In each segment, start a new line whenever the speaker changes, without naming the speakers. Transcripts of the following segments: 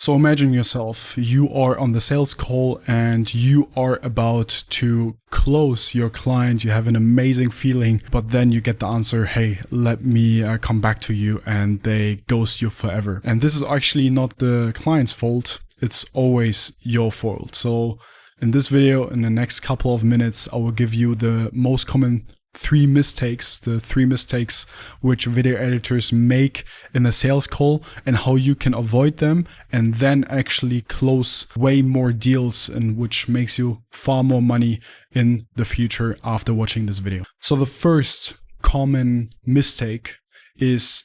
So imagine yourself, you are on the sales call and you are about to close your client. You have an amazing feeling, but then you get the answer, hey, let me come back to you, and they ghost you forever. And this is actually not the client's fault. It's always your fault. So in this video, in the next couple of minutes, I will give you the most common the three mistakes which video editors make in a sales call, and how you can avoid them and then actually close way more deals, and which makes you far more money in the future after watching this video. So the first common mistake is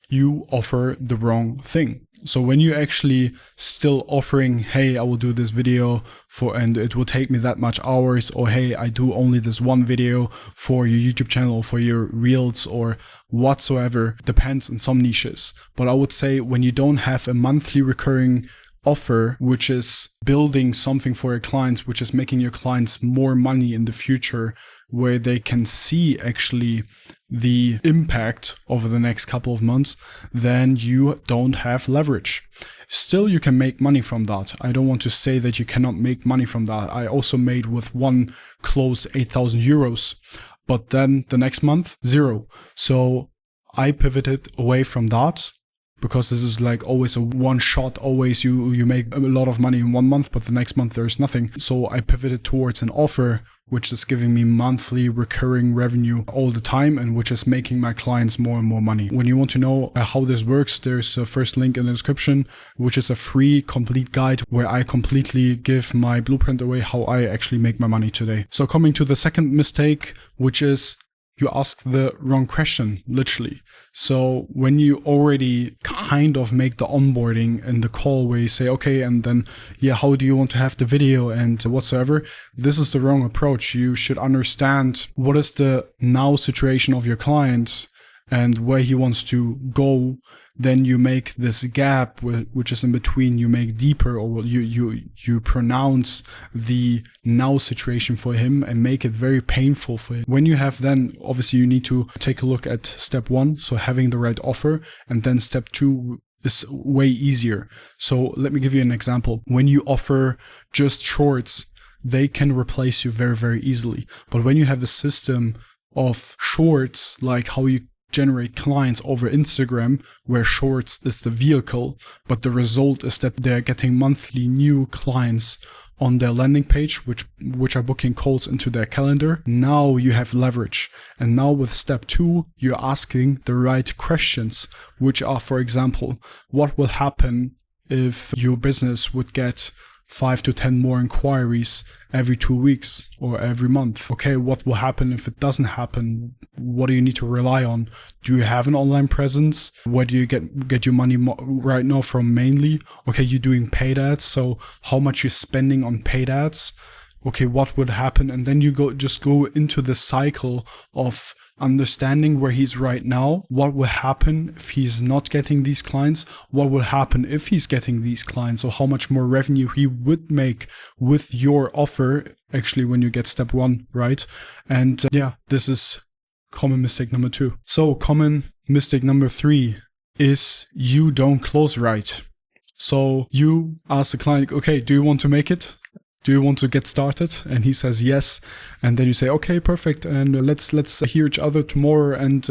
you offer the wrong thing. So when you actually still offering, hey, I will do this video and it will take me that much hours, or hey, I do only this one video for your YouTube channel or for your Reels or whatsoever, depends on some niches. But I would say when you don't have a monthly recurring offer, which is building something for your clients, which is making your clients more money in the future, where they can see actually the impact over the next couple of months, then you don't have leverage. Still, you can make money from that. I don't want to say that you cannot make money from that. I also made with one close 8,000 euros, but then the next month, zero. So I pivoted away from that, because this is like always a one shot. Always you make a lot of money in 1 month, but the next month there's nothing. So I pivoted towards an offer which is giving me monthly recurring revenue all the time, and which is making my clients more and more money. When you want to know how this works, there's a first link in the description, which is a free complete guide where I completely give my blueprint away how I actually make my money today. So coming to the second mistake, which is you ask the wrong question, literally. So when you already kind of make the onboarding in the call where you say, okay, and then, yeah, how do you want to have the video and whatsoever, this is the wrong approach. You should understand what is the now situation of your client and where he wants to go. Then you make this gap which is in between, you make deeper, or you pronounce the now situation for him and make it very painful for him. When you have, then obviously you need to take a look at step one, so having the right offer, and then step two is way easier. So let me give you an example. When you offer just shorts, they can replace you very, very easily. But when you have a system of shorts, like how you generate clients over Instagram, where shorts is the vehicle, but the result is that they're getting monthly new clients on their landing page, which are booking calls into their calendar. Now you have leverage. And now with step two, you're asking the right questions, which are, for example, what will happen if your business would get 5 to 10 more inquiries every 2 weeks or every month? Okay, what will happen if it doesn't happen? What do you need to rely on? Do you have an online presence? Where do you get your money right now from mainly? Okay, you're doing paid ads, so how much you're spending on paid ads? Okay, what would happen? And then you just go into the cycle of understanding where he's right now. What will happen if he's not getting these clients? What will happen if he's getting these clients? Or how much more revenue he would make with your offer, actually, when you get step one, right? And yeah, this is common mistake number two. So common mistake number three is you don't close right. So you ask the client, okay, do you want to make it? Do you want to get started? And he says yes. And then you say, okay, perfect. And let's hear each other tomorrow. And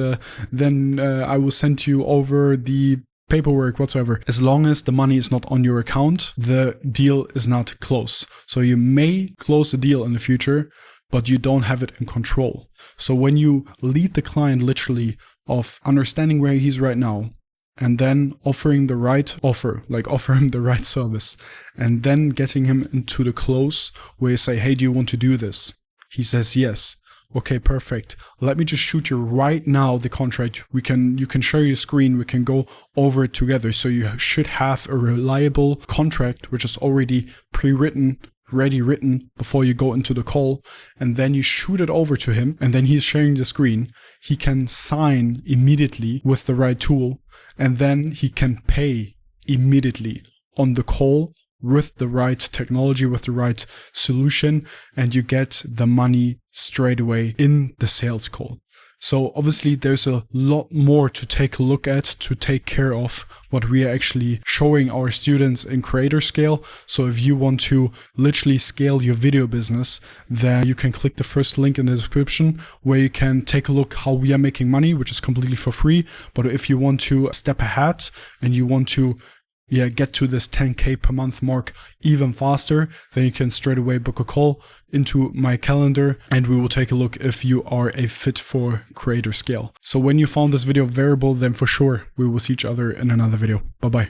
then I will send you over the paperwork whatsoever. As long as the money is not on your account, the deal is not closed. So you may close the deal in the future, but you don't have it in control. So when you lead the client literally of understanding where he's right now, and then offering the right offer, like offer him the right service, and then getting him into the close where you say, hey, do you want to do this? He says yes. Okay, perfect. Let me just shoot you right now the contract. You can share your screen. We can go over it together. So you should have a reliable contract, which is already pre-written, ready written before you go into the call, and then you shoot it over to him, and then he's sharing the screen. He can sign immediately with the right tool, and then he can pay immediately on the call with the right technology, with the right solution, and you get the money straight away in the sales call. So obviously there's a lot more to take a look at, to take care of what we are actually showing our students in Creator Scale. So if you want to literally scale your video business, then you can click the first link in the description where you can take a look how we are making money, which is completely for free. But if you want to step ahead and you want to get to this 10K per month mark even faster, then you can straight away book a call into my calendar and we will take a look if you are a fit for Creator Scale. So when you found this video valuable, then for sure we will see each other in another video. Bye bye.